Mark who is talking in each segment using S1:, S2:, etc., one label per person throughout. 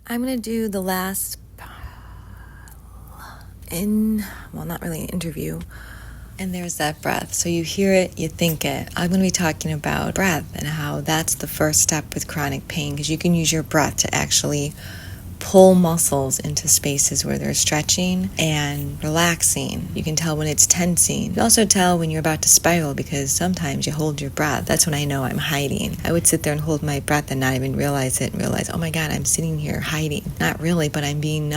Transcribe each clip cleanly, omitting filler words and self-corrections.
S1: I'm going to do the last not really an interview. And there's that breath. So you hear it, you think it. I'm going to be talking about breath and how that's the first step with chronic pain, because you can use your breath to actually pull muscles into spaces where they're stretching and relaxing. You can tell when it's tensing. You can also tell when you're about to spiral, because sometimes you hold your breath. That's when I know I'm hiding. I would sit there and hold my breath and not even realize it, and realize, oh my God, I'm sitting here hiding. Not really, but I'm being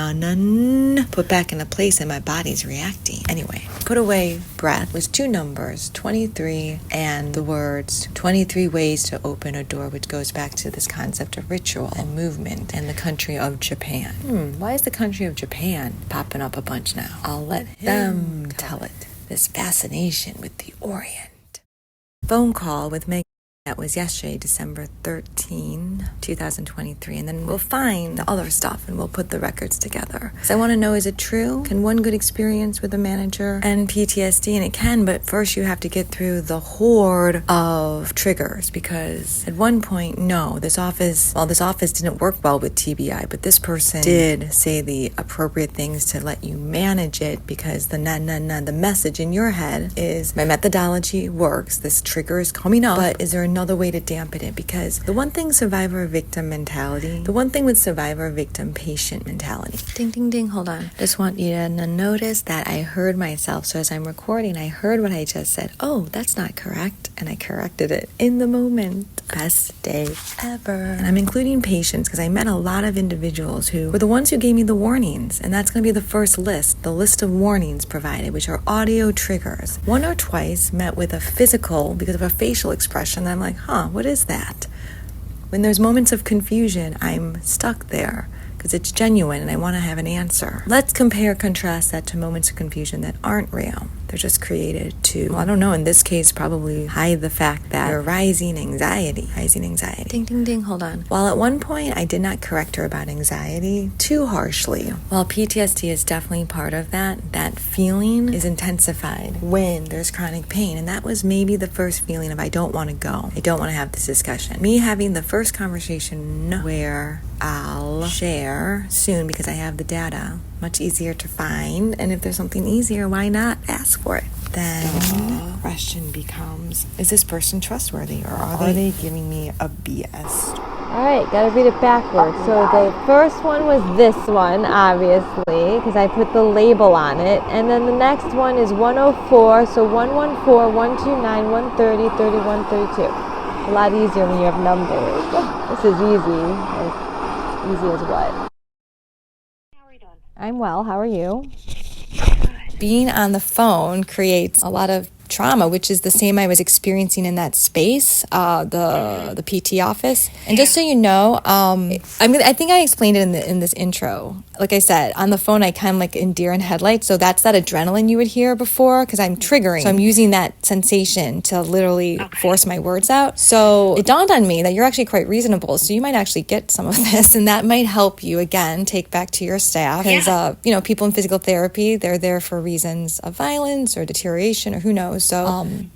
S1: put back in a place and my body's reacting. Anyway, put away breath was 2 numbers, 23, and the words 23 ways to open a door, which goes back to this concept of ritual and movement and the country of Japan. Why is the country of Japan popping up a bunch now? I'll let them tell it. This fascination with the Orient. Phone call with Megan. That was yesterday, December 13, 2023. And then we'll find the other stuff and we'll put the records together. So I want to know, is it true? Can one good experience with a manager and PTSD? And it can, but first you have to get through the horde of triggers, because at one point, no, this office didn't work well with TBI, but this person did say the appropriate things to let you manage it, because the the message in your head is, my methodology works, this trigger is coming up, but is there another way to dampen it? Because the one thing survivor-victim mentality, the one thing with survivor-victim patient mentality, ding, ding, ding, hold on. Just want you to notice that I heard myself. So as I'm recording, I heard what I just said. Oh, that's not correct. And I corrected it in the moment. Best day ever. And I'm including patients because I met a lot of individuals who were the ones who gave me the warnings. And that's going to be the first list, the list of warnings provided, which are audio triggers. 1 or twice met with a physical, because of a facial expression. I'm like, what is that? When there's moments of confusion, I'm stuck there because it's genuine and I want to have an answer. Let's contrast that to moments of confusion that aren't real. They're just created to, I don't know, in this case, probably hide the fact that you're rising anxiety. Ding, ding, ding, hold on. While at one point I did not correct her about anxiety too harshly, while PTSD is definitely part of that feeling is intensified when there's chronic pain. And that was maybe the first feeling of, I don't want to go. I don't want to have this discussion. Me having the first conversation where I'll share soon, because I have the data, much easier to find. And if there's something easier, why not ask for it? Then the question becomes, is this person trustworthy, or are they giving me a BS?
S2: All right, gotta read it backwards. So the first one was this one, obviously, because I put the label on it. And then the next one is 104, so 114, 129, 130, 31, 32. A lot easier when you have numbers. This is easy. Easy as what?
S3: How are you doing?
S2: I'm well. How are you?
S1: Being on the phone creates a lot of trauma, which is the same I was experiencing in that space, the PT office. And just so you know, I think I explained it in this intro. Like I said, on the phone, I kind of like in deer in headlights. So that's that adrenaline you would hear before, because I'm triggering. So I'm using that sensation to literally force my words out. So it dawned on me that you're actually quite reasonable. So you might actually get some of this, and that might help you, again, take back to your staff. Because, people in physical therapy, they're there for reasons of violence or deterioration or who knows. So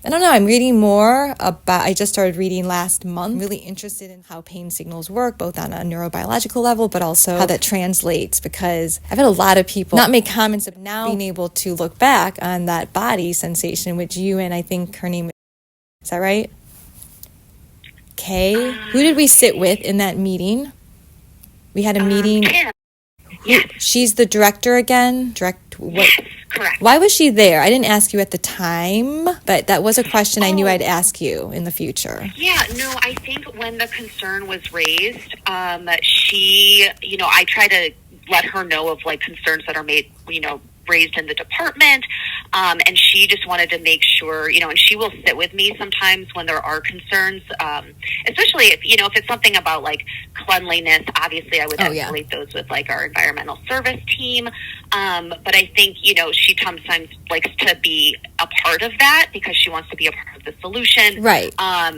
S1: I don't know. I'm reading more about, I just started reading last month. I'm really interested in how pain signals work, both on a neurobiological level, but also how that translates, because I've had a lot of people not make comments of now being able to look back on that body sensation, which you and I think her name is that right? Kay? Who did we sit with in that meeting? We had a meeting.
S3: Yes.
S1: She's the director again? What?
S3: Correct.
S1: Why was she there? I didn't ask you at the time, but that was a question I knew I'd ask you in the future.
S3: Yeah, no, I think when the concern was raised, she, I try to let her know of like concerns that are made, raised in the department. And she just wanted to make sure, and she will sit with me sometimes when there are concerns, especially if it's something about like cleanliness. Obviously, I would escalate those with like our environmental service team. But I think, she sometimes likes to be a part of that because she wants to be a part of the solution.
S1: Right.
S3: I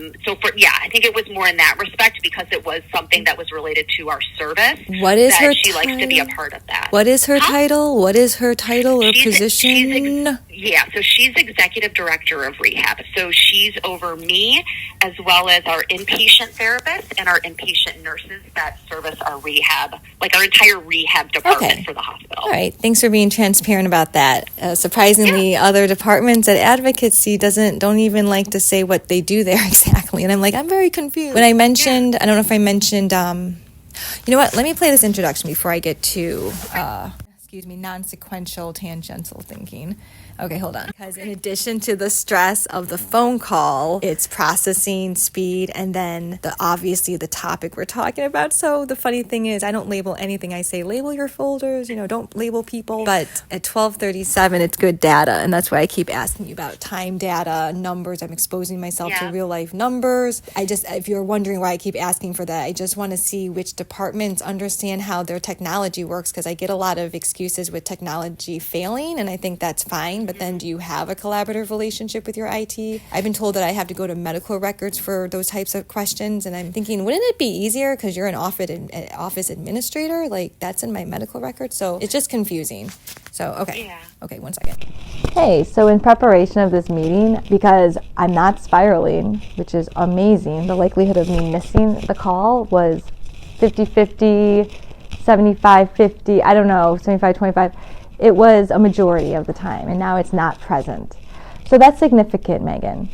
S3: think it was more in that respect because it was something that was related to our service.
S1: What is her
S3: she likes to be a part of that.
S1: What is her title? What is her title or position?
S3: Yeah, so she's executive director of rehab. So she's over me as well as our inpatient therapists and our inpatient nurses that service our rehab, like our entire rehab department for the hospital.
S1: All right. Thanks for being transparent about that. Surprisingly, other departments at advocacy don't even like to say what they do there exactly. And I'm like, I'm very confused. When I mentioned, I don't know if I mentioned, you know what? Let me play this introduction before I get to, non-sequential tangential thinking. Okay, hold on. Because in addition to the stress of the phone call, it's processing speed and then obviously the topic we're talking about. So the funny thing is I don't label anything. I say label your folders, don't label people. But at 12:37, it's good data. And that's why I keep asking you about time data, numbers. I'm exposing myself to real life numbers. If you're wondering why I keep asking for that, I just want to see which departments understand how their technology works, because I get a lot of excuses with technology failing, and I think that's fine. But then do you have a collaborative relationship with your IT? I've been told that I have to go to medical records for those types of questions, and I'm thinking, wouldn't it be easier because you're an office administrator? Like, that's in my medical record. So it's just confusing. So, okay. Yeah. Okay, 1 second.
S2: Hey, so in preparation of this meeting, because I'm not spiraling, which is amazing, the likelihood of me missing the call was 50-50, 75-50, I don't know, 75-25. It was a majority of the time, and now it's not present. So that's significant, Megan.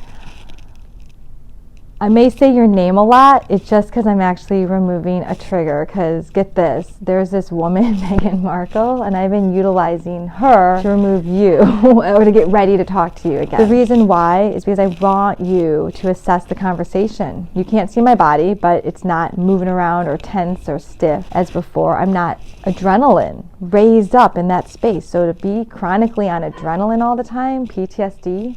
S2: I may say your name a lot. It's just because I'm actually removing a trigger, because get this, there's this woman, Meghan Markle, and I've been utilizing her to remove you or to get ready to talk to you again. The reason why is because I want you to assess the conversation. You can't see my body, but it's not moving around or tense or stiff as before. I'm not adrenaline raised up in that space. So to be chronically on adrenaline all the time, PTSD,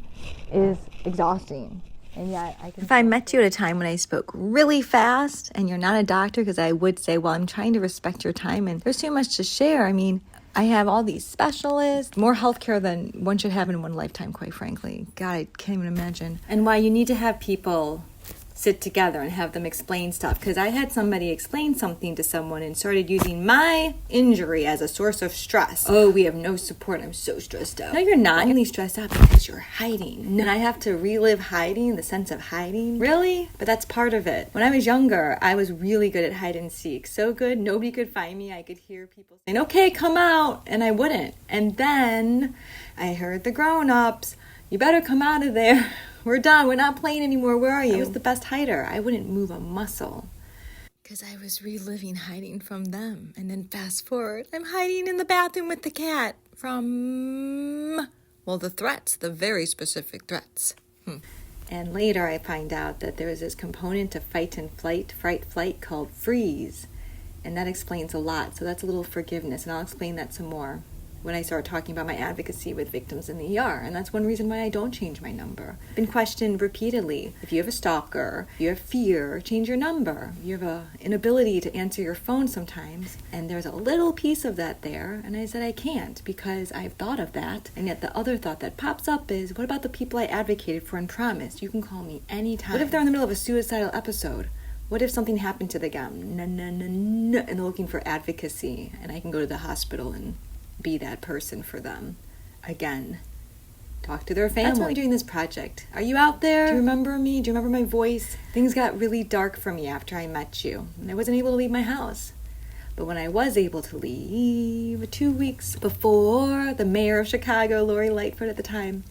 S2: is exhausting. And yet if I met you at a time when I spoke really fast and you're not a doctor, because I would say, well, I'm trying to respect your time and there's too much to share. I mean, I have all these specialists, more healthcare than one should have in one lifetime, quite frankly. God, I can't even imagine. And why you need to have people sit together and have them explain stuff. Because I had somebody explain something to someone and started using my injury as a source of stress. Oh, we have no support. I'm so stressed out. No, you're not. I'm only stressed out because you're hiding. And I have to relive hiding, the sense of hiding. Really? But that's part of it. When I was younger, I was really good at hide and seek. So good, nobody could find me. I could hear people saying, okay, come out. And I wouldn't. And then I heard the grown-ups, you better come out of there. We're done. We're not playing anymore. Where are you? I was the best hider. I wouldn't move a muscle because I was reliving hiding from them. And then fast forward, I'm hiding in the bathroom with the cat from, the threats, the very specific threats. And later I find out that there is this component to fight, flight called freeze. And that explains a lot. So that's a little forgiveness. And I'll explain that some more when I start talking about my advocacy with victims in the ER. And that's one reason why I don't change my number. I've been questioned repeatedly. If you have a stalker, if you have fear, change your number. You have an inability to answer your phone sometimes. And there's a little piece of that there. And I said I can't because I've thought of that. And yet the other thought that pops up is, what about the people I advocated for and promised? You can call me anytime. What if they're in the middle of a suicidal episode? What if something happened to the guy? And they're looking for advocacy. And I can go to the hospital and be that person for them. Again, talk to their family. That's why I'm doing this project. Are you out there? Do you remember me? Do you remember my voice? Things got really dark for me after I met you, and I wasn't able to leave my house. But when I was able to leave 2 weeks before, the mayor of Chicago, Lori Lightfoot at the time,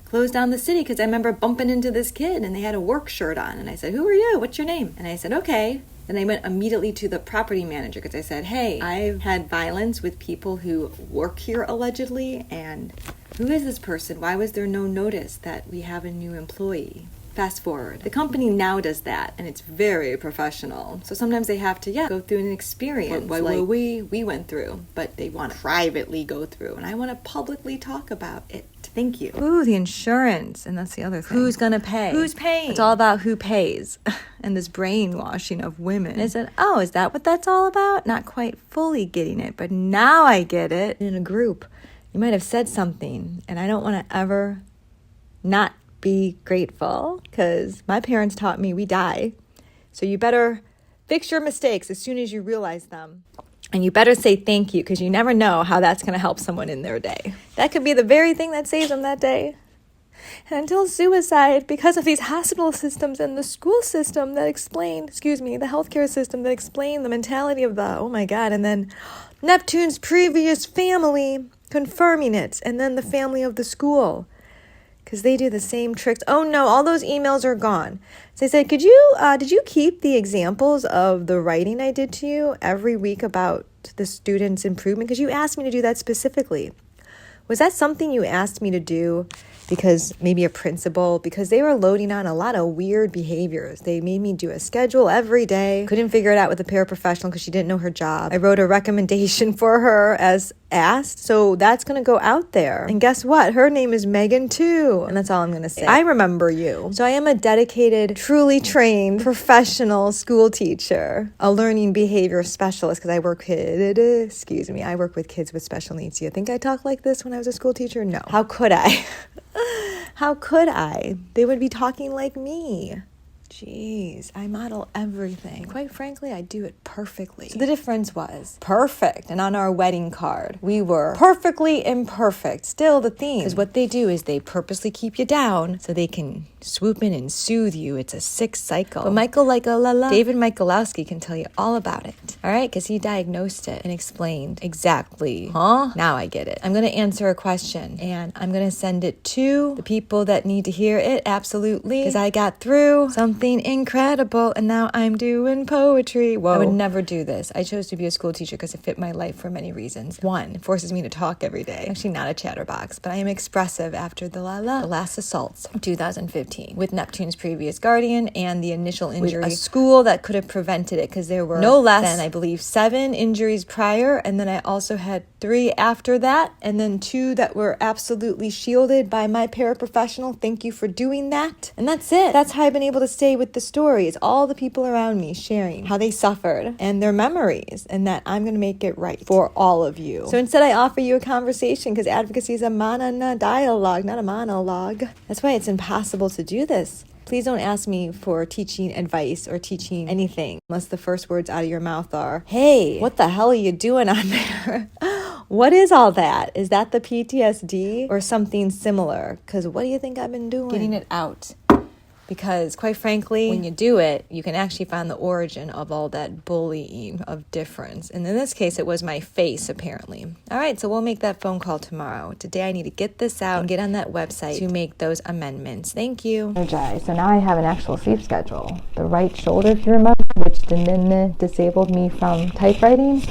S2: closed down the city because I remember bumping into this kid and they had a work shirt on. And I said, who are you? What's your name? And I said, okay. Then I went immediately to the property manager because I said, hey, I've had violence with people who work here allegedly. And who is this person? Why was there no notice that we have a new employee? Fast forward. The company now does that, and it's very professional. So sometimes they have to, go through an experience like we went through, but they want to privately go through. And I want to publicly talk about it. Thank you. Ooh, the insurance. And that's the other thing. Who's going to pay? Who's paying? It's all about who pays and this brainwashing of women. And I said, oh, is that what that's all about? Not quite fully getting it, but now I get it. In a group, you might have said something, and I don't want to ever not be grateful because my parents taught me we die. So you better fix your mistakes as soon as you realize them. And you better say thank you, because you never know how that's going to help someone in their day. That could be the very thing that saves them that day. And until suicide, because of these hospital systems and the school system that explain, the healthcare system that explain the mentality of the, oh my God, and then Neptune's previous family confirming it, and then the family of the school, because they do the same tricks. Oh no, all those emails are gone. So I said, did you keep the examples of the writing I did to you every week about the students' improvement? Because you asked me to do that specifically. Was that something you asked me to do because maybe a principal, because they were loading on a lot of weird behaviors. They made me do a schedule every day. Couldn't figure it out with a paraprofessional because she didn't know her job. I wrote a recommendation for her as asked, so that's going to go out there. And guess what? Her name is Megan too. And that's all I'm going to say. I remember you. So I am a dedicated, truly trained, professional school teacher, a learning behavior specialist, because I work with kids with special needs. Do you think I talked like this when I was a school teacher? No. How could I? How could I? They would be talking like me. Jeez, I model everything. Quite frankly, I do it perfectly. So the difference was perfect. And on our wedding card, we were perfectly imperfect. Still the theme. Because what they do is they purposely keep you down so they can swoop in and soothe you. It's a sick cycle. But David Michalowski can tell you all about it. All right? Because he diagnosed it and explained exactly. Now I get it. I'm going to answer a question and I'm going to send it to the people that need to hear it. Absolutely. Because I got through something incredible and now I'm doing poetry. Whoa. I would never do this. I chose to be a school teacher because it fit my life for many reasons. One, it forces me to talk every day. I'm actually not a chatterbox, but I am expressive after the last assaults of 2015 with Neptune's previous guardian and the initial injury. With a school that could have prevented it, because there were no less than, I believe, 7 injuries prior, and then I also had 3 after that, and then 2 that were absolutely shielded by my paraprofessional. Thank you for doing that. And that's it. That's how I've been able to stay with the stories. All the people around me sharing how they suffered and their memories, and that I'm going to make it right for all of you. So instead I offer you a conversation, because advocacy is a dialogue, not a monologue. That's why it's impossible to do this. Please don't ask me for teaching advice or teaching anything unless the first words out of your mouth are, hey, what the hell are you doing on there? What is all that? Is that the PTSD or something similar? Because what do you think I've been doing? Getting it out. Because quite frankly, when you do it, you can actually find the origin of all that bullying of difference. And in this case, it was my face, apparently. All right, so we'll make that phone call tomorrow. Today, I need to get this out and get on that website to make those amendments. Thank you.
S4: So now I have an actual sleep schedule. The right shoulder, if you remember, which disabled me from typewriting,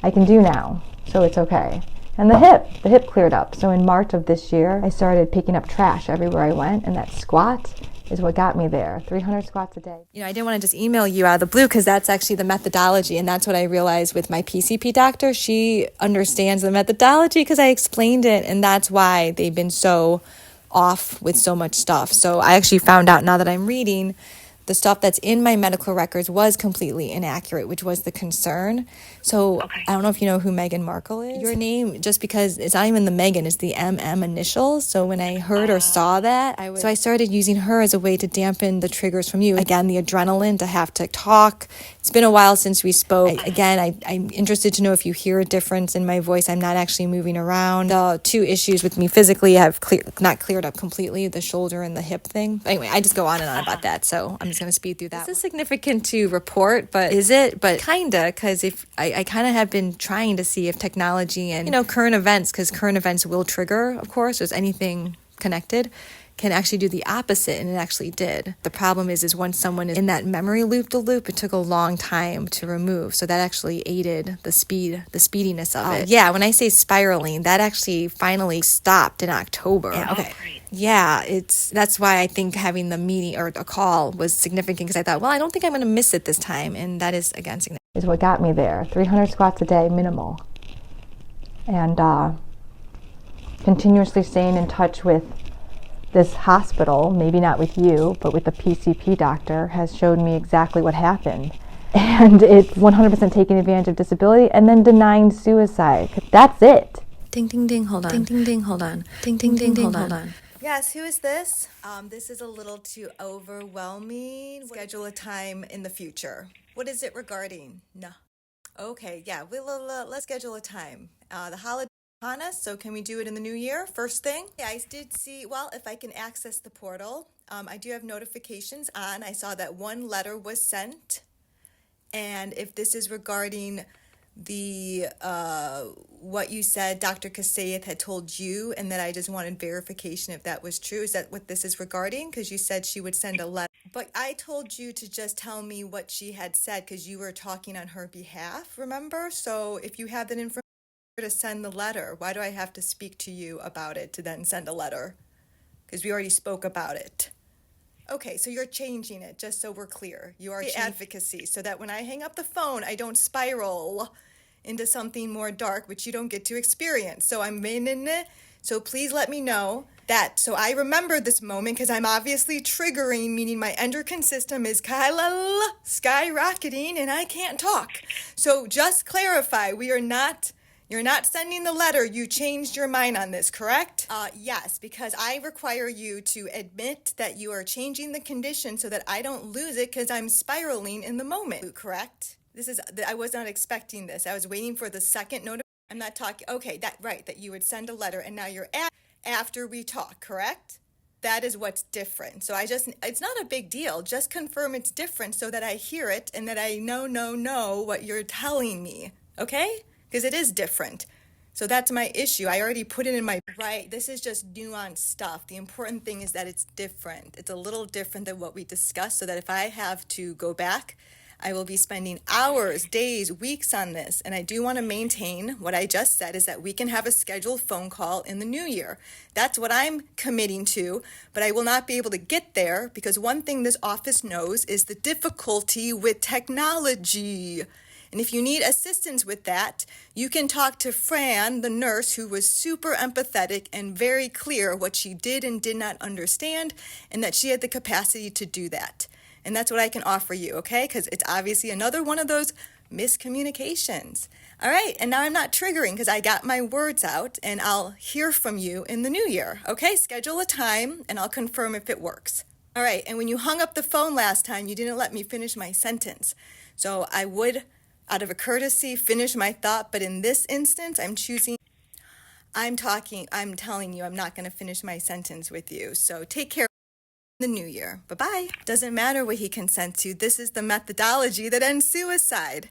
S4: I can do now, so it's okay. And the hip cleared up. So in March of this year, I started picking up trash everywhere I went, and that squat is what got me there. 300 squats a day.
S2: I didn't want to just email you out of the blue, because that's actually the methodology, and that's what I realized with my PCP doctor. She understands the methodology because I explained it, and that's why they've been so off with so much stuff. So I actually found out, now that I'm reading, the stuff that's in my medical records was completely inaccurate, which was the concern. So okay. I don't know if you know who Meghan Markle is. Your name, just because it's not even the Meghan, it's the MM initials. So when I heard or saw that, I started using her as a way to dampen the triggers from you. Again, the adrenaline to have to talk. It's been a while since we spoke. I'm interested to know if you hear a difference in my voice. I'm not actually moving around. The 2 issues with me physically have not cleared up completely, the shoulder and the hip thing. Anyway, I just go on and on about that. So I'm just going to speed through that. This is significant to report, but is it? But kinda, because if I kind of have been trying to see if technology and current events, because current events will trigger, of course, there's anything connected, can actually do the opposite, and it actually did. The problem is once someone is in that memory loop, it took a long time to remove, so that actually aided the speediness of it. Yeah, when I say spiraling, that actually finally stopped in October. Yeah, okay. Yeah, that's why I think having the meeting or a call was significant, because I thought, well, I don't think I'm going to miss it this time, and that is, again, significant.
S4: Is what got me there. 300 squats a day, minimal. And continuously staying in touch with this hospital, maybe not with you, but with the PCP doctor, has showed me exactly what happened. And it's 100% taking advantage of disability and then denying suicide. That's it.
S2: Ding, ding, ding, hold on. Ding, ding, ding, hold on. Ding, ding, ding, hold on. Yes, who is this? This is a little too overwhelming. Schedule a time in the future. What is it regarding? No.
S1: Okay, yeah, let's schedule a time. The holiday upon us, so can we do it in the new year, first thing? Yeah, I did see, well, if I can access the portal, I do have notifications on. I saw that one letter was sent, and if this is regarding the, what you said Dr. Kaseyith had told you, and that I just wanted verification if that was true. Is that what this is regarding? Because you said she would send a letter. But I told you to just tell me what she had said because you were talking on her behalf, remember? So if you have that information to send the letter, why do I have to speak to you about it to then send a letter? Because we already spoke about it. Okay, so you're changing it, just so we're clear. You are advocacy, so that when I hang up the phone, I don't spiral into something more dark, which you don't get to experience. So I'm in it. So please let me know that. So I remember this moment because I'm obviously triggering, meaning my endocrine system is skyrocketing and I can't talk. So just clarify, you're not sending the letter. You changed your mind on this, correct? Yes, because I require you to admit that you are changing the condition so that I don't lose it because I'm spiraling in the moment, correct? I was not expecting this. I was waiting for the second note. I'm not talking, okay, that you would send a letter and now you're after we talk, correct? That is what's different. So it's not a big deal. Just confirm it's different so that I hear it and that I know what you're telling me, okay? Because it is different. So that's my issue. I already put it in my, right, this is just nuanced stuff. The important thing is that it's different. It's a little different than what we discussed so that if I have to go back, I will be spending hours, days, weeks on this. And I do want to maintain what I just said is that we can have a scheduled phone call in the new year. That's what I'm committing to, but I will not be able to get there because one thing this office knows is the difficulty with technology. And if you need assistance with that, you can talk to Fran, the nurse, who was super empathetic and very clear what she did and did not understand, and that she had the capacity to do that. And that's what I can offer you, okay? Because it's obviously another one of those miscommunications. All right, and now I'm not triggering because I got my words out, and I'll hear from you in the new year, okay? Schedule a time, and I'll confirm if it works. All right, and when you hung up the phone last time, you didn't let me finish my sentence. So I would, out of a courtesy, finish my thought, but in this instance, I'm telling you, I'm not going to finish my sentence with you. So take care. The new year. Bye-bye. Doesn't matter what he consents to. This is the methodology that ends suicide.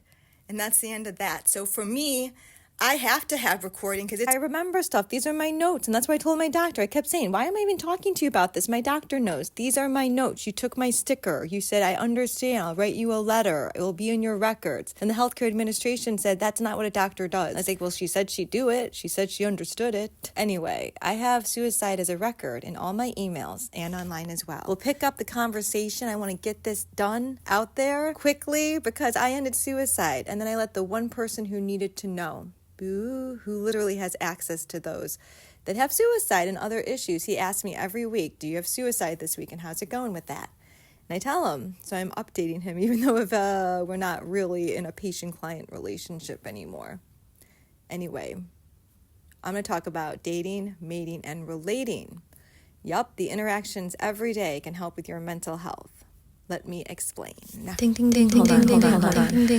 S1: And that's the end of that. So for me, I have to have recording because I remember stuff. These are my notes. And that's why I told my doctor. I kept saying, why am I even talking to you about this? My doctor knows. These are my notes. You took my sticker. You said, I understand. I'll write you a letter. It will be in your records. And the healthcare administration said, that's not what a doctor does. I was like, well, she said she'd do it. She said she understood it. Anyway, I have suicide as a record in all my emails and online as well. We'll pick up the conversation. I want to get this done out there quickly because I ended suicide. And then I let the one person who needed to know, who literally has access to those that have suicide and other issues. He asks me every week, do you have suicide this week and how's it going with that? And I tell him, so I'm updating him even though if we're not really in a patient-client relationship anymore. Anyway, I'm going to talk about dating, mating, and relating. Yup, the interactions every day can help with your mental health. Let me explain.
S2: Ding, ding, ding,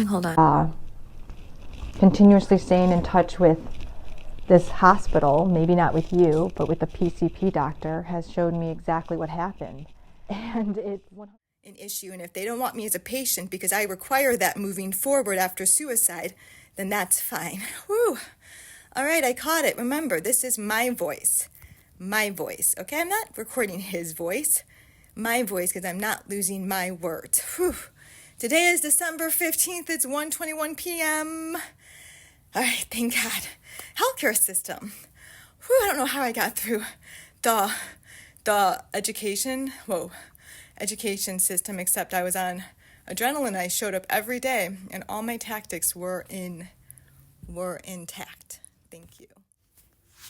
S2: hold on.
S4: Continuously staying in touch with this hospital, maybe not with you, but with the PCP doctor, has showed me exactly what happened. And it's
S1: an issue, and if they don't want me as a patient because I require that moving forward after suicide, then that's fine. Whew. All right, I caught it. Remember, this is my voice. My voice, okay? I'm not recording his voice. My voice, because I'm not losing my words. Whew. Today is December 15th. It's 1:21 p.m. All right, thank God. Healthcare system. Whew, I don't know how I got through the education system, except I was on adrenaline. I showed up every day, and all my tactics were intact. Thank you.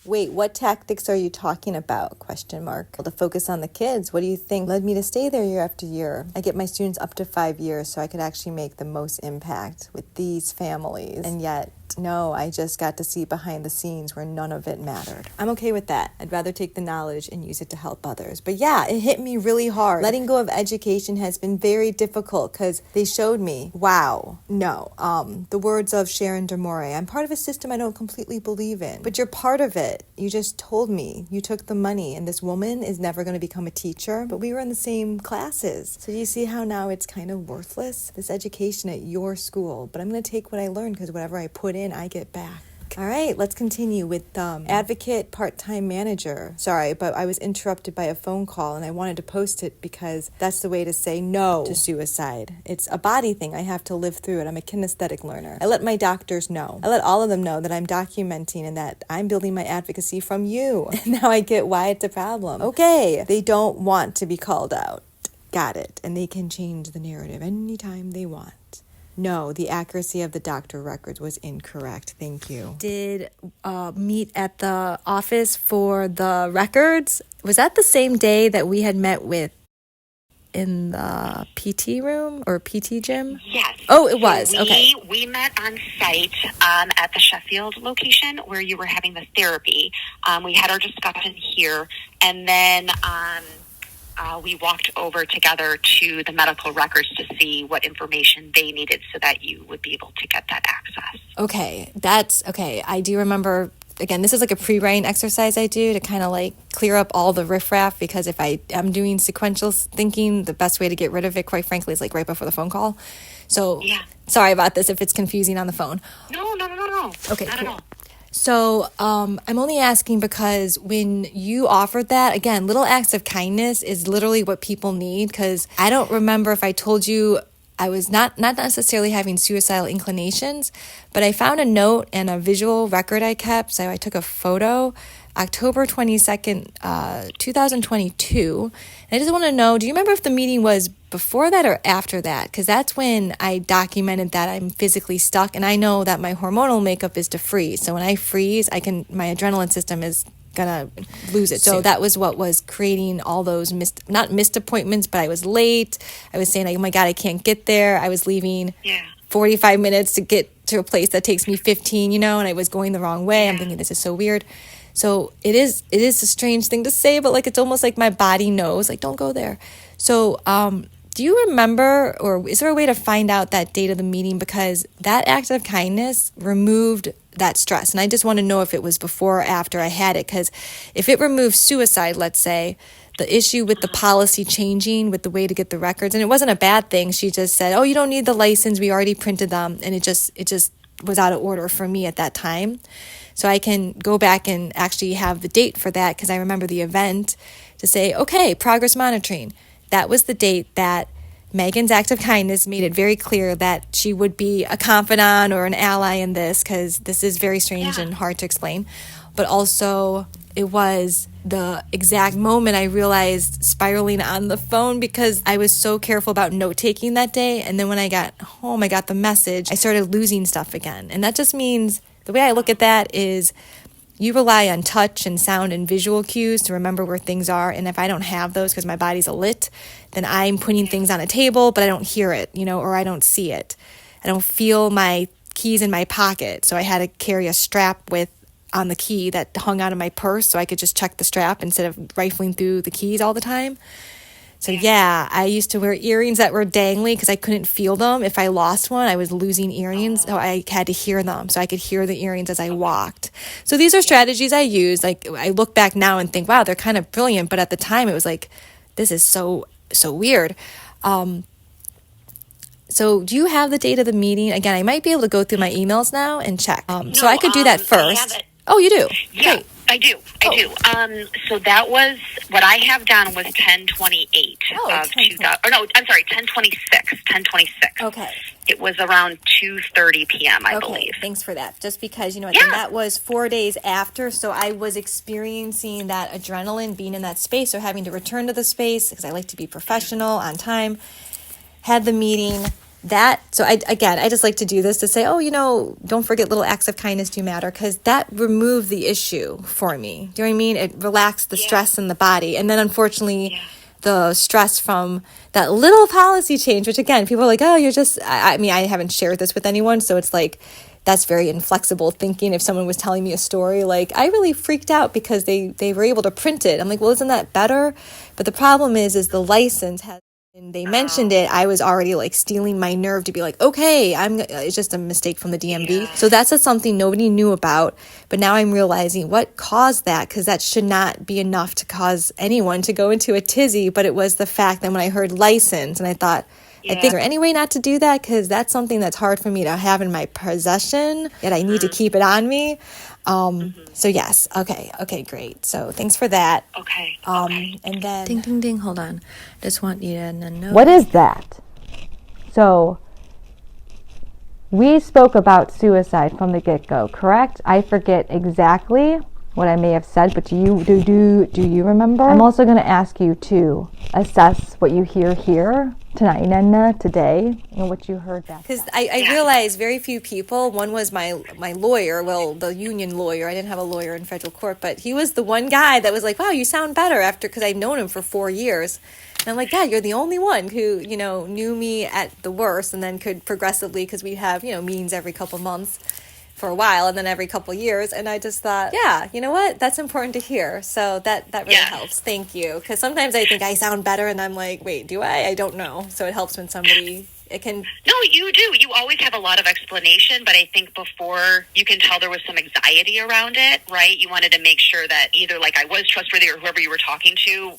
S1: Wait, what tactics are you talking about? ? To focus on the kids. What do you think led me to stay there year after year? I get my students up to 5 years so I could actually make the most impact with these families. And yet No, I just got to see behind the scenes where none of it mattered. I'm okay with that. I'd rather take the knowledge and use it to help others. But yeah, it hit me really hard. Letting go of education has been very difficult because they showed me, wow, no. The words of Sharon DeMore, I'm part of a system I don't completely believe in. But you're part of it. You just told me. You took the money, and this woman is never going to become a teacher, but we were in the same classes. So do you see how now it's kind of worthless? This education at your school. But I'm going to take what I learned because whatever I put in, I get back. All right, let's continue with advocate part-time manager. Sorry, but I was interrupted by a phone call and I wanted to post it because that's the way to say no to suicide. It's a body thing. I have to live through it. I'm a kinesthetic learner. I let my doctors know. I let all of them know that I'm documenting and that I'm building my advocacy from you. And now I get why it's a problem. Okay, they don't want to be called out. Got it. And they can change the narrative anytime they want. No, the accuracy of the doctor records was incorrect. Thank you. Did meet at the office for the records. Was that the same day that we had met with in the PT room or PT gym?
S3: Yes.
S1: Oh, it was. Okay.
S3: We met on site at the Sheffield location where you were having the therapy. We had our discussion here, and then we walked over together to the medical records to see what information they needed so that you would be able to get that access.
S1: Okay, that's okay. I do remember, again, this is like a pre-writing exercise I do to kind of like clear up all the riffraff, because if I am doing sequential thinking, the best way to get rid of it, quite frankly, is like right before the phone call. So yeah. Sorry about this if it's confusing on the phone.
S3: No.
S1: Okay,
S3: not
S1: cool.
S3: at all.
S1: So I'm only asking because when you offered that, again, little acts of kindness is literally what people need, because I don't remember if I told you I was not necessarily having suicidal inclinations, but I found a note and a visual record I kept. So I took a photo October 22nd, 2022. And I just want to know, do you remember if the meeting was before that or after that? Because that's when I documented that I'm physically stuck, and I know that my hormonal makeup is to freeze. So when I freeze, my adrenaline system is gonna lose it. So that was what was creating all those not missed appointments, but I was late. I was saying, like, oh my God, I can't get there. I was leaving 45 minutes to get to a place that takes me 15, and I was going the wrong way. I'm thinking, this is so weird. So it is a strange thing to say, but like, it's almost like my body knows, like, don't go there. So do you remember, or is there a way to find out that date of the meeting? Because that act of kindness removed that stress. And I just want to know if it was before or after I had it. Because if it removed suicide, let's say, the issue with the policy changing with the way to get the records, and it wasn't a bad thing. She just said, oh, you don't need the license. We already printed them. And it just was out of order for me at that time. So I can go back and actually have the date for that, because I remember the event, to say, okay, progress monitoring. That was the date that Megan's act of kindness made it very clear that she would be a confidant or an ally in this, because this is very strange and hard to explain. But also, it was the exact moment I realized spiraling on the phone, because I was so careful about note-taking that day. And then when I got home, I got the message, I started losing stuff again. And that just means, the way I look at that is, you rely on touch and sound and visual cues to remember where things are. And if I don't have those because my body's lit, then I'm putting things on a table, but I don't hear it, or I don't see it. I don't feel my keys in my pocket. So I had to carry a strap on the key that hung out of my purse so I could just check the strap instead of rifling through the keys all the time. So I used to wear earrings that were dangly because I couldn't feel them. If I lost one, I was losing earrings. So I had to hear them so I could hear the earrings as I walked. So these are strategies I use. Like, I look back now and think, wow, they're kind of brilliant. But at the time, it was like, this is so weird. So do you have the date of the meeting? Again, I might be able to go through my emails now and check. So I could do that first.
S3: I have it.
S1: Oh, you do?
S3: Yeah.
S1: Great.
S3: I do. So that was, what I have down was 10/28 of 2000. Or no, I'm sorry, 10/26.
S1: Okay.
S3: It was around 2:30 p.m. I believe.
S1: Thanks for that. Just because, and that was 4 days after, so I was experiencing that adrenaline being in that space, or having to return to the space because I like to be professional, on time. Had the meeting. So I just like to do this to say, don't forget little acts of kindness do matter, because that removed the issue for me. Do you know what I mean? It relaxed the stress in the body. And then unfortunately, the stress from that little policy change, which again, people are like, oh, you're just, I haven't shared this with anyone. So it's like, that's very inflexible thinking. If someone was telling me a story, like, I really freaked out because they were able to print it. I'm like, well, isn't that better? But the problem is the license has, and they mentioned it, I was already like stealing my nerve to be like, okay, it's just a mistake from the DMV.
S3: Yeah.
S1: So that's something nobody knew about. But now I'm realizing what caused that, because that should not be enough to cause anyone to go into a tizzy. But it was the fact that when I heard license, and I thought, I think, is there any way not to do that? Because that's something that's hard for me to have in my possession, yet I need to keep it on me. So yes, okay, great. So thanks for that.
S3: Okay.
S1: And then ding, ding, ding. Hold on, just want you to know.
S4: What is that? So we spoke about suicide from the get-go, correct? I forget exactly what I may have said, but do you remember? I'm also going to ask you to assess what you hear here tonight, today, and what you heard back.
S1: Because I realized very few people. One was my lawyer, well, the union lawyer. I didn't have a lawyer in federal court, but he was the one guy that was like, wow, you sound better after, because I'd known him for 4 years. And I'm like, God, you're the only one who, knew me at the worst, and then could progressively, because we have, meetings every couple months for a while, and then every couple years. And I just thought, yeah, you know what? That's important to hear. So that really helps. Thank you. Because sometimes I think I sound better, and I'm like, wait, do I? I don't know. So it helps when somebody... It can.
S3: No, you do. You always have a lot of explanation, but I think before you can tell there was some anxiety around it, right? You wanted to make sure that either like I was trustworthy or whoever you were talking to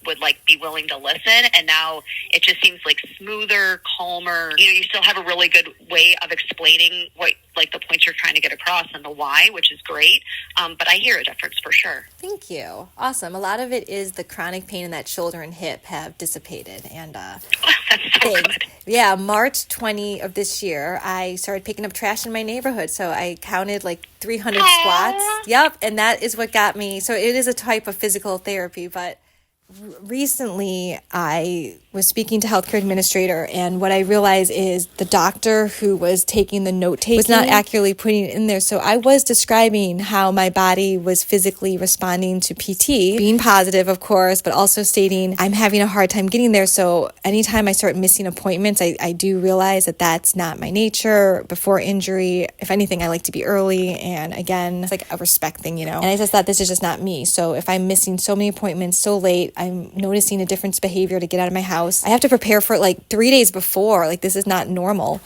S3: would like be willing to listen. And now it just seems like smoother, calmer. You still have a really good way of explaining what like the points you're trying to get across and the why, which is great. But I hear a difference for sure.
S1: Thank you. Awesome. A lot of it is the chronic pain in that shoulder and hip have dissipated, and
S3: That's so good.
S1: Yeah, March 20 of this year, I started picking up trash in my neighborhood. So I counted like 300 squats. Yep, and that is what got me. So it is a type of physical therapy, but recently I was speaking to healthcare administrator, and what I realized is the doctor who was taking the note taking was not accurately putting it in there. So I was describing how my body was physically responding to PT, being positive, of course, but also stating I'm having a hard time getting there. So anytime I start missing appointments, I do realize that that's not my nature. Before injury, if anything, I like to be early. And again, it's like a respect thing, And I just thought this is just not me. So if I'm missing so many appointments so late, I'm noticing a different behavior to get out of my house. I have to prepare for it like 3 days before. Like, this is not normal.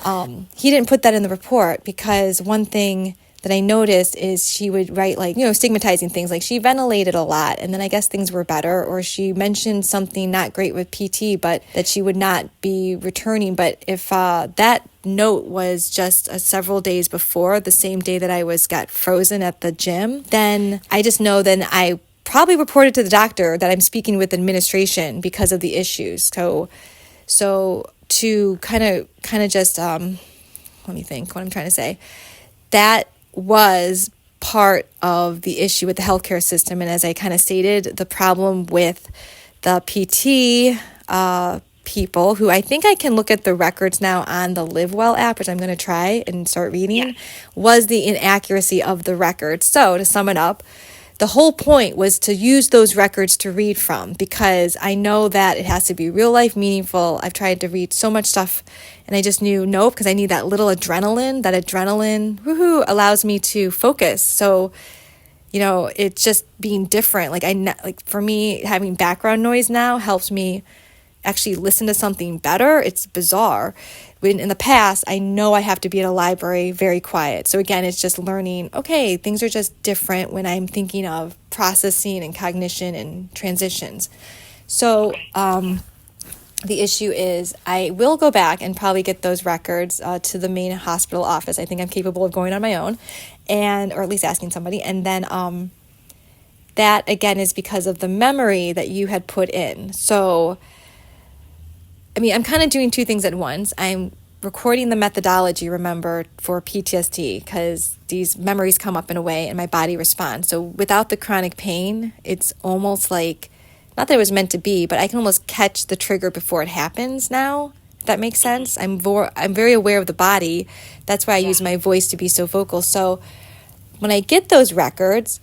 S1: He didn't put that in the report, because one thing that I noticed is she would write like, stigmatizing things, like she ventilated a lot, and then I guess things were better, or she mentioned something not great with PT, but that she would not be returning. But if that note was just several days before, the same day that I got frozen at the gym, then I just know then I probably reported to the doctor that I'm speaking with administration because of the issues. So to kind of just let me think what I'm trying to say. That was part of the issue with the healthcare system, and as I kind of stated, the problem with the PT people, who I think I can look at the records now on the LiveWell app, which I'm going to try and start reading, was the inaccuracy of the records. So to sum it up, the whole point was to use those records to read from, because I know that it has to be real life meaningful. I've tried to read so much stuff, and I just knew nope, because I need that little adrenaline. That adrenaline, woohoo, allows me to focus. So, it's just being different. Like for me, having background noise now helps me actually listen to something better. It's bizarre. When in the past, I know I have to be at a library very quiet. So again, it's just learning, okay, things are just different when I'm thinking of processing and cognition and transitions. So the issue is I will go back and probably get those records to the main hospital office. I think I'm capable of going on my own, or at least asking somebody. And then that, again, is because of the memory that you had put in. So I'm kind of doing two things at once. I'm recording the methodology, remember, for PTSD, because these memories come up in a way and my body responds. So without the chronic pain, it's almost like, not that it was meant to be, but I can almost catch the trigger before it happens now, if that makes sense. I'm very aware of the body. That's why I use my voice to be so vocal. So when I get those records,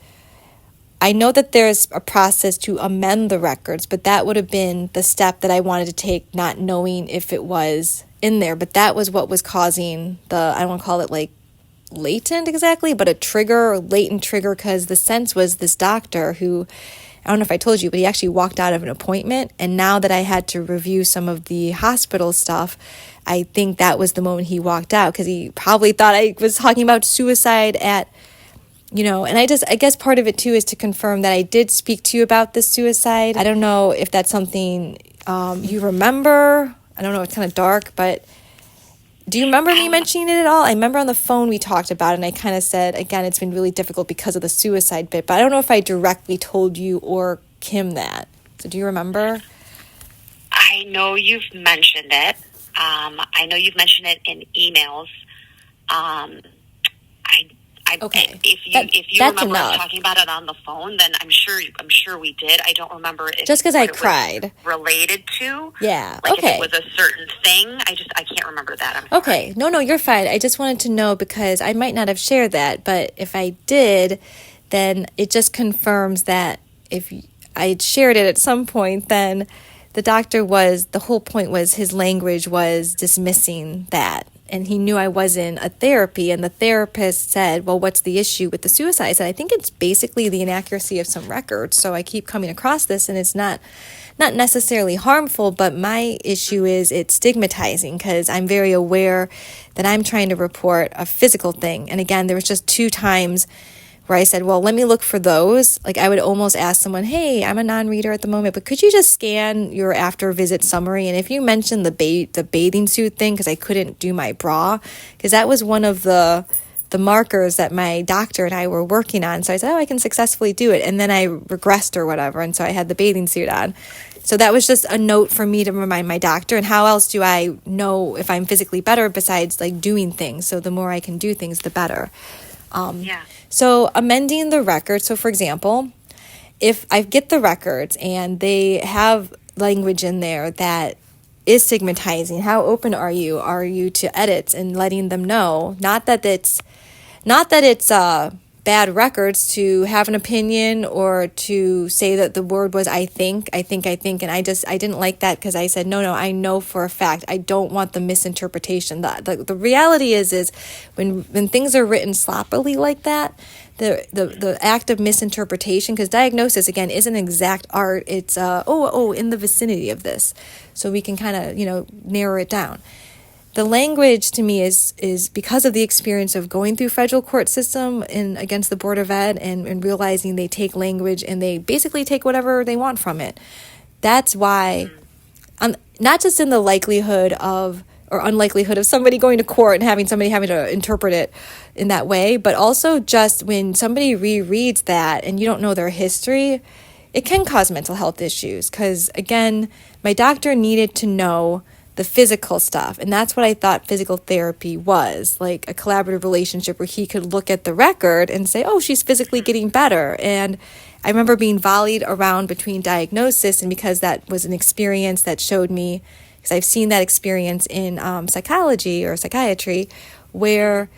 S1: I know that there's a process to amend the records, but that would have been the step that I wanted to take, not knowing if it was in there. But that was what was causing I don't want to call it like
S2: latent exactly, but a trigger, latent trigger, because the sense was this doctor who, I don't know if I told you, but he actually walked out of an appointment. And now that I had to review some of the hospital stuff, I think that was the moment he walked out, because he probably thought I was talking about suicide and I guess part of it too is to confirm that I did speak to you about this suicide. I don't know if that's something you remember. I don't know, it's kind of dark, but do you remember me mentioning it at all? I remember on the phone we talked about it, and I kind of said, again, it's been really difficult because of the suicide bit, but I don't know if I directly told you or Kim that. So do you remember?
S3: I know you've mentioned it. I know you've mentioned it in emails.
S2: Okay.
S3: If you remember us talking about it on the phone, then I'm sure we did. I don't remember it.
S2: Just because I cried.
S3: Related to.
S2: Yeah.
S3: Like
S2: okay.
S3: if it was a certain thing, I can't remember that.
S2: Okay. No, you're fine. I just wanted to know because I might not have shared that, but if I did, then it just confirms that if I had shared it at some point, then the whole point was his language was dismissing that. And he knew I was in a therapy, and the therapist said, well, what's the issue with the suicide? I said, I think it's basically the inaccuracy of some records. So I keep coming across this, and it's not necessarily harmful, but my issue is it's stigmatizing, because I'm very aware that I'm trying to report a physical thing. And again, there was just 2 times where I said, well, let me look for those. Like I would almost ask someone, hey, I'm a non-reader at the moment, but could you just scan your after visit summary? And if you mentioned the bathing suit thing, because I couldn't do my bra, because that was one of the markers that my doctor and I were working on. So I said, I can successfully do it. And then I regressed or whatever. And so I had the bathing suit on. So that was just a note for me to remind my doctor. And how else do I know if I'm physically better besides like doing things? So the more I can do things, the better. So amending the record. So for example, if I get the records and they have language in there that is stigmatizing, how open are you? Are you to edits and letting them know? Not that it's bad records to have an opinion or to say that the word was I think, and I didn't like that, because I said no, I know for a fact. I don't want the misinterpretation. The reality is when things are written sloppily like that, the act of misinterpretation, because diagnosis again isn't exact art. It's in the vicinity of this, so we can kind of narrow it down. The language to me is because of the experience of going through federal court system and against the Board of Ed and realizing they take language and they basically take whatever they want from it. That's why I'm not just in the likelihood of or unlikelihood of somebody going to court and having to interpret it in that way, but also just when somebody rereads that and you don't know their history, it can cause mental health issues. Because again, my doctor needed to know the physical stuff. And that's what I thought physical therapy was, like a collaborative relationship where he could look at the record and say, oh, she's physically getting better. And I remember being volleyed around between diagnosis, and because that was an experience that showed me, because I've seen that experience in psychology or psychiatry, where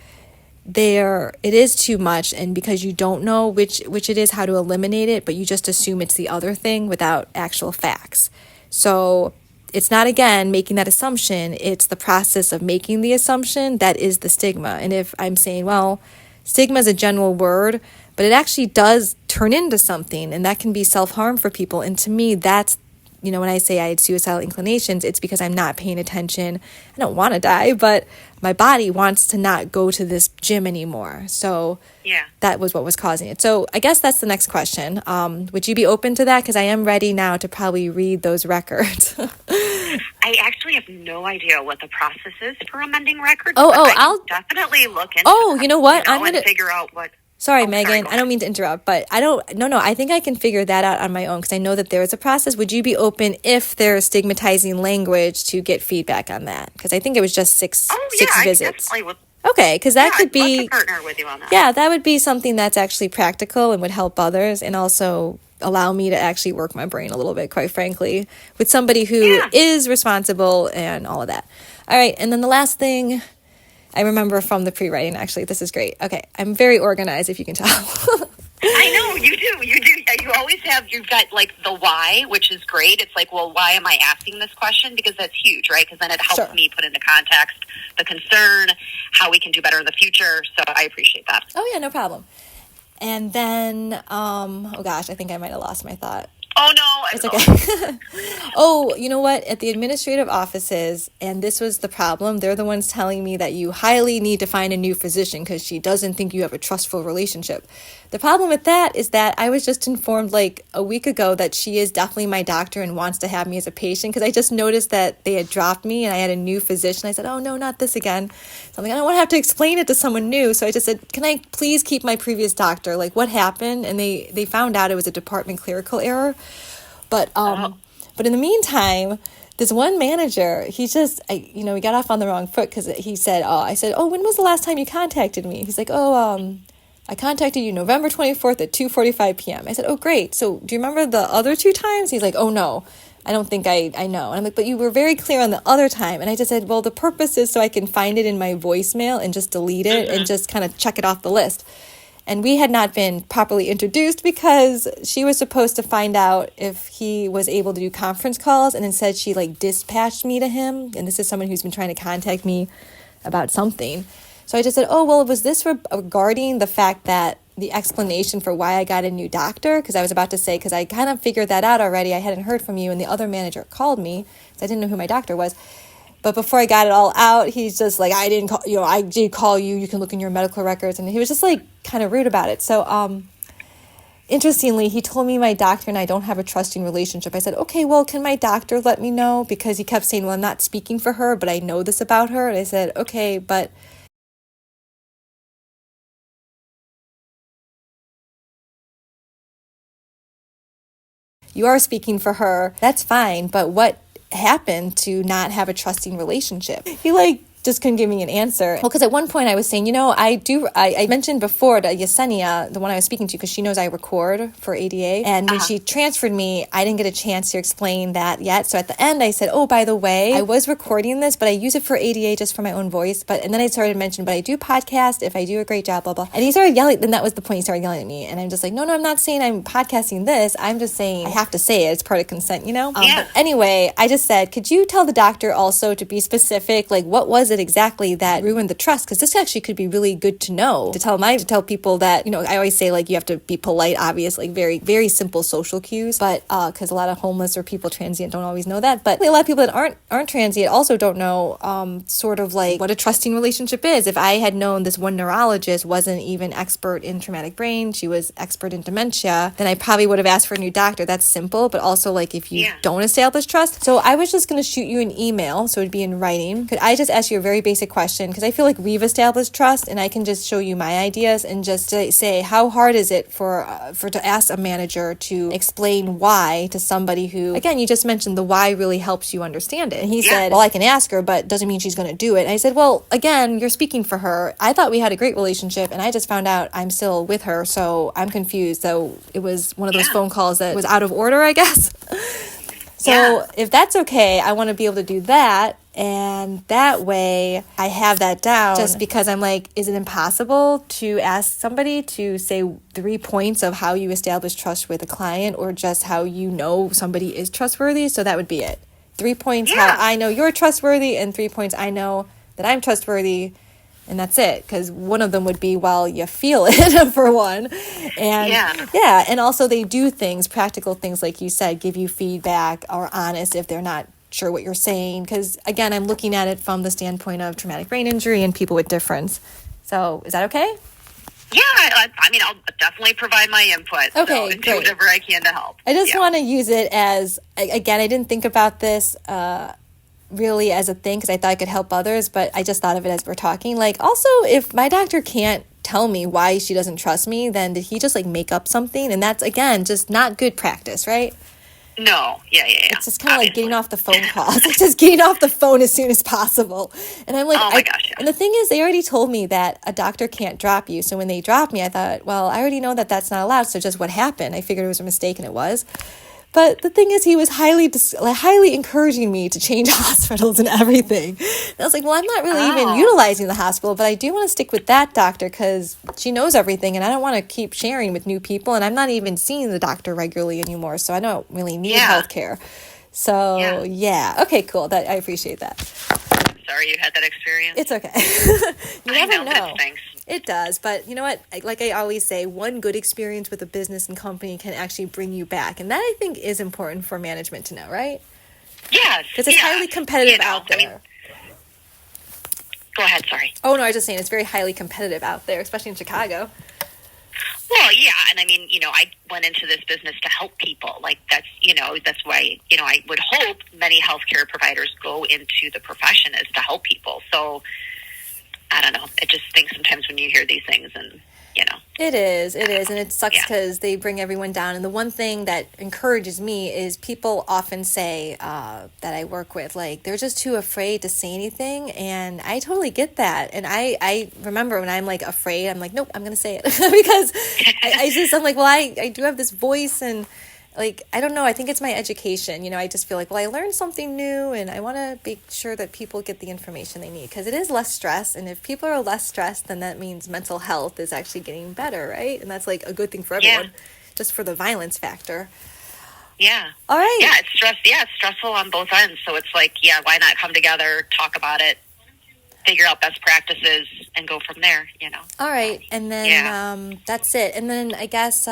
S2: it is too much, and because you don't know which it is, how to eliminate it, but you just assume it's the other thing without actual facts. So it's not, again, making that assumption. It's the process of making the assumption that is the stigma. And if I'm saying, well, stigma is a general word, but it actually does turn into something, and that can be self-harm for people. And to me, that's, when I say I had suicidal inclinations, it's because I'm not paying attention. I don't want to die, but my body wants to not go to this gym anymore. So that was what was causing it. So I guess that's the next question. Would you be open to that? Because I am ready now to probably read those records.
S3: I actually have no idea what the process is for amending records.
S2: I'll
S3: definitely look into
S2: that. You know what? I'm
S3: going to figure out what.
S2: Sorry, Megan, I don't mean to interrupt, but I think I can figure that out on my own, because I know that there is a process. Would you be open, if there's stigmatizing language, to get feedback on that? Because I think it was just six visits.
S3: I definitely would.
S2: Okay, because that could be...
S3: I'd love to partner with you on that.
S2: Yeah, that would be something that's actually practical and would help others, and also allow me to actually work my brain a little bit, quite frankly, with somebody who is responsible and all of that. All right, and then the last thing... I remember from the pre-writing, actually. This is great. Okay, I'm very organized, if you can tell.
S3: I know, you do. you always have, you've got like the why, which is great. It's like, well, why am I asking this question? Because that's huge, right? Because then it helps me put into context the concern, how we can do better in the future. So I appreciate that.
S1: Oh, yeah, no problem. And then, oh gosh, I think I might have lost my thought.
S3: Oh, no.
S1: It's okay. Oh, you know what? At the administrative offices, and this was the problem, they're the ones telling me that you highly need to find a new physician because she doesn't think you have a trustful relationship. The problem with that is that I was just informed like a week ago that she is definitely my doctor and wants to have me as a patient because I just noticed that they had dropped me and I had a new physician. I said, oh, no, not this again. So I'm like, I don't want to have to explain it to someone new. So I just said, can I please keep my previous doctor? Like, what happened? And they found out it was a department clerical error. But in the meantime, this one manager, he just, we got off on the wrong foot because he said, I said, when was the last time you contacted me? He's like, I contacted you November 24th at 2:45 p.m. I said, oh, great. So do you remember the other two times? He's like, oh, no, I don't think I know. And I'm like, but you were very clear on the other time. And I just said, well, the purpose is so I can find it in my voicemail and just delete it and just kind of check it off the list. And we had not been properly introduced because she was supposed to find out if he was able to do conference calls. And instead she like dispatched me to him. And this is someone who's been trying to contact me about something. So I just said, was this regarding the fact that the explanation for why I got a new doctor? Because I was about to say, because I kind of figured that out already. I hadn't heard from you. And the other manager called me because I didn't know who my doctor was. But before I got it all out, he's just like, I didn't call, I did call you. You can look in your medical records. And he was just like kind of rude about it. So interestingly, he told me my doctor and I don't have a trusting relationship. I said, okay, well, can my doctor let me know? Because he kept saying, well, I'm not speaking for her, but I know this about her. And I said, okay, but you are speaking for her. That's fine. But what happened to not have a trusting relationship? He just couldn't give me an answer. Well, because at one point I was saying, I mentioned before to Yesenia, the one I was speaking to, because she knows I record for ADA. And when she transferred me, I didn't get a chance to explain that yet. So at the end I said, oh, by the way, I was recording this, but I use it for ADA just for my own voice. And then I started to mention, but I do podcast if I do a great job, blah, blah. And he started yelling. Then that was the point. He started yelling at me. And I'm just like, no, I'm not saying I'm podcasting this. I'm just saying I have to say it. It's part of consent, But anyway, I just said, could you tell the doctor also to be specific? Like, what was it exactly that ruined the trust? Because this actually could be really good to know, to tell people that, I always say, like, you have to be polite, obvious, like very, very simple social cues, but because a lot of homeless or people transient don't always know that. But a lot of people that aren't transient also don't know sort of like what a trusting relationship is. If I had known this one neurologist wasn't even expert in traumatic brain, she was expert in dementia, then I probably would have asked for a new doctor. That's simple, but also like if you don't establish trust. So I was just going to shoot you an email, so it'd be in writing. Could I just ask you a very basic question? Because I feel like we've established trust and I can just show you my ideas and just say, how hard is it for to ask a manager to explain why to somebody who, again, you just mentioned the why really helps you understand it. And he said, well, I can ask her, but doesn't mean she's going to do it. And I said, well, again, you're speaking for her. I thought we had a great relationship and I just found out I'm still with her. So I'm confused. So it was one of those phone calls that was out of order, I guess. So if that's okay, I want to be able to do that. And that way I have that down, just because I'm like, is it impossible to ask somebody to say 3 points of how you establish trust with a client, or just how you know somebody is trustworthy? So that would be it. 3 points how I know you're trustworthy, and 3 points I know that I'm trustworthy. And that's it, because one of them would be, well, you feel it, for one. And and also they do things, practical things, like you said, give you feedback, or honest if they're not sure what you're saying. Because, again, I'm looking at it from the standpoint of traumatic brain injury and people with difference. So is that okay?
S3: Yeah, I mean, I'll definitely provide my input.
S1: Okay,
S3: so do whatever I can to help.
S1: I just want to use it as, again, I didn't think about this really as a thing because I thought I could help others, but I just thought of it as we're talking. Like, also, if my doctor can't tell me why she doesn't trust me, then did he just like make up something? And that's, again, just not good practice, right?
S3: No,
S1: It's just kind of like getting off the phone calls. Like just getting off the phone as soon as possible. And I'm like,
S3: oh my gosh.
S1: And the thing is, they already told me that a doctor can't drop you. So when they dropped me, I thought, well, I already know that that's not allowed. So just what happened? I figured it was a mistake, and it was. But the thing is, he was highly encouraging me to change hospitals and everything. And I was like, well, I'm not really even utilizing the hospital, but I do want to stick with that doctor because she knows everything, and I don't want to keep sharing with new people, and I'm not even seeing the doctor regularly anymore, so I don't really need healthcare. So, yeah. Okay, cool. I appreciate that.
S3: Sorry you had that experience.
S1: It's okay. You never know.
S3: It stinks.
S1: It does, but you know what? Like I always say, one good experience with a business and company can actually bring you back, and that I think is important for management to know, right?
S3: Yes.
S1: Because it's highly competitive out there.
S3: I mean, go ahead, sorry.
S1: Oh, no, I was just saying it's very highly competitive out there, especially in Chicago.
S3: Well, yeah, and I mean, I went into this business to help people. Like, that's why, I would hope many healthcare providers go into the profession is to help people. So, I don't know. I just think sometimes when you hear these things and,
S1: It is, and it sucks because they bring everyone down. And the one thing that encourages me is people often say that I work with, like, they're just too afraid to say anything, and I totally get that. And I remember when I'm, like, afraid, I'm like, nope, I'm going to say it. Because I'm like, well, I do have this voice, and, like, I don't know, I think it's my education. I just feel like, well, I learned something new, and I want to make sure that people get the information they need, because it is less stress, and if people are less stressed, then that means mental health is actually getting better, right? And that's, like, a good thing for everyone, just for the violence factor.
S3: Yeah.
S1: All right.
S3: Yeah, it's stressful on both ends, so it's like, why not come together, talk about it, figure out best practices, and go from there,
S1: All right, and then that's it. And then I guess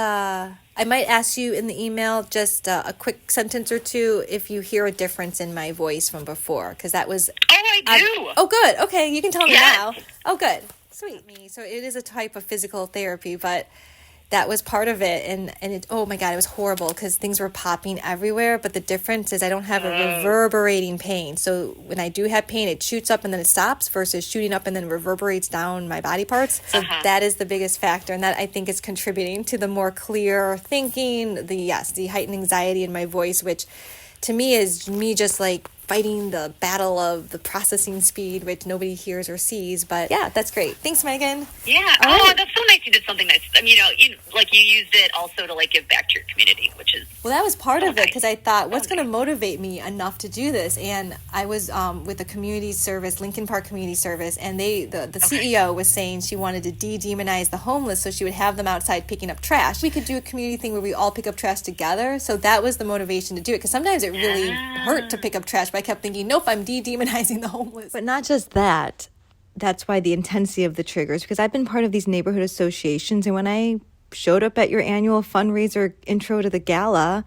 S1: I might ask you in the email just a quick sentence or two if you hear a difference in my voice from before, because that was...
S3: Oh, I do.
S1: Oh, good. Okay, you can tell me now. Oh, good. Sweet. So it is a type of physical therapy, but that was part of it. And it, oh my God, it was horrible because things were popping everywhere. But the difference is I don't have a reverberating pain. So when I do have pain, it shoots up and then it stops versus shooting up and then reverberates down my body parts. So that is the biggest factor. And that I think is contributing to the more clear thinking, the heightened anxiety in my voice, which to me is me just like fighting the battle of the processing speed, which nobody hears or sees. But yeah, that's great. Thanks, Megan.
S3: Yeah.
S1: All right.
S3: That's so nice. You did something nice. I mean, you used it also to like give back to your community, which is
S1: well, that was part of it because I thought, what's going to motivate me enough to do this? And I was with a community service, Lincoln Park Community Service, and the CEO was saying she wanted to de-demonize the homeless, so she would have them outside picking up trash. We could do a community thing where we all pick up trash together. So that was the motivation to do it, because sometimes it really hurt to pick up trash. But I kept thinking, nope, I'm de-demonizing the homeless. But not just that. That's why the intensity of the triggers, because I've been part of these neighborhood associations, and when I showed up at your annual fundraiser intro to the gala,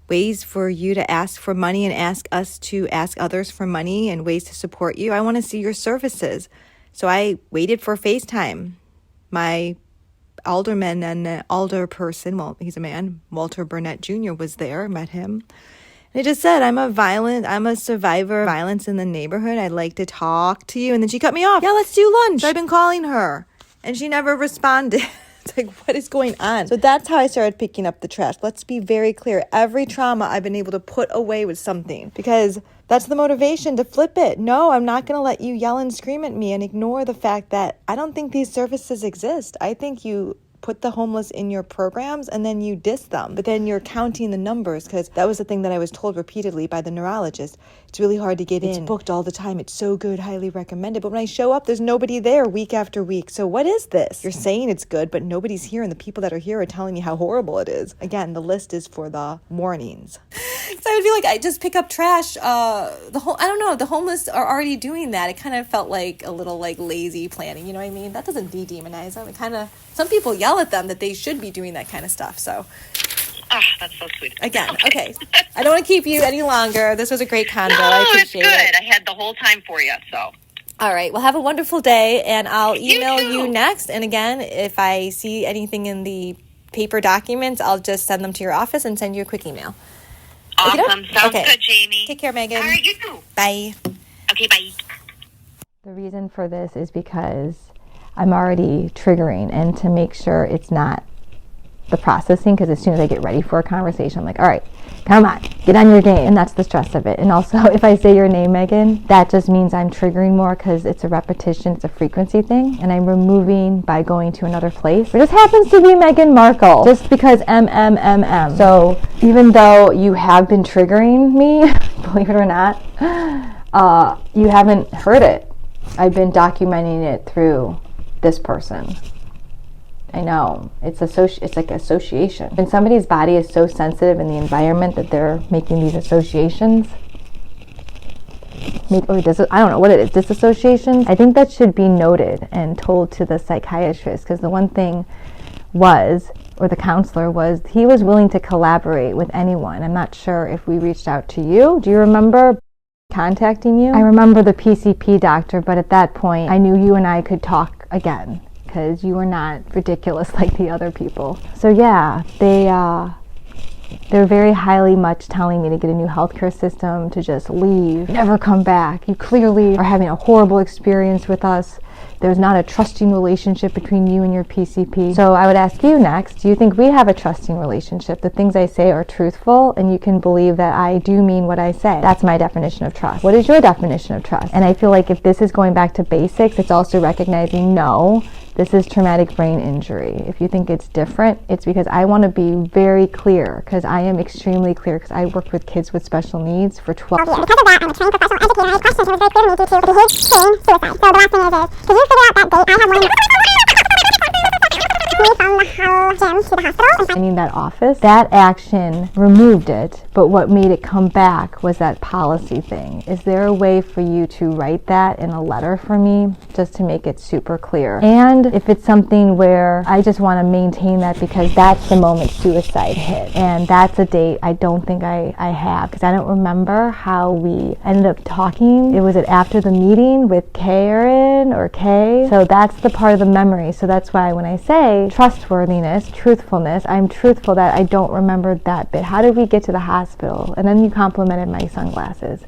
S1: ways for you to ask for money and ask us to ask others for money and ways to support you, I want to see your services. So I waited for FaceTime. My alderman and alder person, well, he's a man, Walter Burnett Jr. was there, met him. And I just said, I'm a survivor of violence in the neighborhood. I'd like to talk to you. And then she cut me off. Yeah, let's do lunch. I've been calling her. And she never responded. It's like, what is going on? So that's how I started picking up the trash. Let's be very clear. Every trauma I've been able to put away with something, because that's the motivation to flip it. No, I'm not going to let you yell and scream at me and ignore the fact that I don't think these services exist. I think you put the homeless in your programs and then you diss them, but then you're counting the numbers, because that was the thing that I was told repeatedly by the neurologist. It's really hard to get in. It's booked all the time. It's so good, highly recommended. But when I show up, there's nobody there week after week. So what is this? You're saying it's good, but nobody's here, and the people that are here are telling me how horrible it is. Again, the list is for the mornings. So I would feel like I just pick up trash. I don't know. The homeless are already doing that. It kind of felt like a little like lazy planning. You know what I mean? That doesn't de-demonize them. It kind of, some people yell at them that they should be doing that kind of stuff. So,
S3: that's so sweet.
S1: Again, okay. I don't want to keep you any longer. This was a great convo.
S3: No,
S1: I appreciate
S3: it's good.
S1: it.
S3: I had the whole time for you. So.
S1: All right. Well, have a wonderful day, and I'll email you next. And again, if I see anything in the paper documents, I'll just send them to your office and send you a quick email.
S3: Awesome. Sounds good, Jamie.
S1: Take care, Megan.
S3: All right, you too.
S1: Bye.
S3: Okay, bye.
S4: The reason for this is because I'm already triggering, and to make sure it's not the processing, because as soon as I get ready for a conversation, I'm like, all right, come on, get on your game. And that's the stress of it. And also, if I say your name, Megan, that just means I'm triggering more because it's a repetition, it's a frequency thing. And I'm removing by going to another place. It just happens to be Meghan Markle, just because MMMM. So even though you have been triggering me, believe it or not, you haven't heard it. I've been documenting it through this person. I know, it's like association. When somebody's body is so sensitive in the environment that they're making these associations, I don't know what it is, disassociations, I think that should be noted and told to the psychiatrist, because the one thing was, or the counselor was, he was willing to collaborate with anyone. I'm not sure if we reached out to you. Do you remember contacting you? I remember the PCP doctor, but at that point, I knew you and I could talk again, because you were not ridiculous like the other people. So yeah, they're very highly much telling me to get a new healthcare system, to just leave, never come back. You clearly are having a horrible experience with us. There's not a trusting relationship between you and your PCP. So I would ask you next, do you think we have a trusting relationship? The things I say are truthful and you can believe that I do mean what I say. That's my definition of trust. What is your definition of trust? And I feel like if this is going back to basics, it's also recognizing, no, this is traumatic brain injury. If you think it's different, it's because I want to be very clear, because I am extremely clear, because I worked with kids with special needs for 12 years.
S5: Because of that, I'm a trained professional educator. I had questions. It was very clear to me due to the behavior suicide. So the last thing is could you figure out that date? I have one. From the gym to the hospital.
S4: Finding that office, that action removed it, but what made it come back was that policy thing. Is there a way for you to write that in a letter for me, just to make it super clear? And if it's something where I just want to maintain that because that's the moment suicide hit, and that's a date I don't think I have, because I don't remember how we ended up talking. Was it after the meeting with Karen or Kay? So that's the part of the memory. So that's why when I say trustworthiness, truthfulness, I'm truthful that I don't remember that bit. How did we get to the hospital? And then you complimented my sunglasses.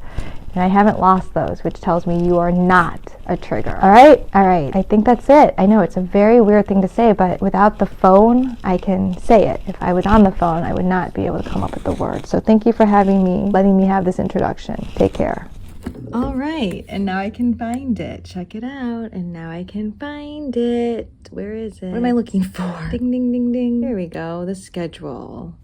S4: And I haven't lost those, which tells me you are not a trigger. All right. I think that's it. I know it's a very weird thing to say, but without the phone, I can say it. If I was on the phone, I would not be able to come up with the words. So thank you for letting me have this introduction. Take care.
S1: All right, and now I can find it. Check it out, and now I can find it. Where is it? What am I looking for? Ding, ding, ding, ding. There we go, the schedule.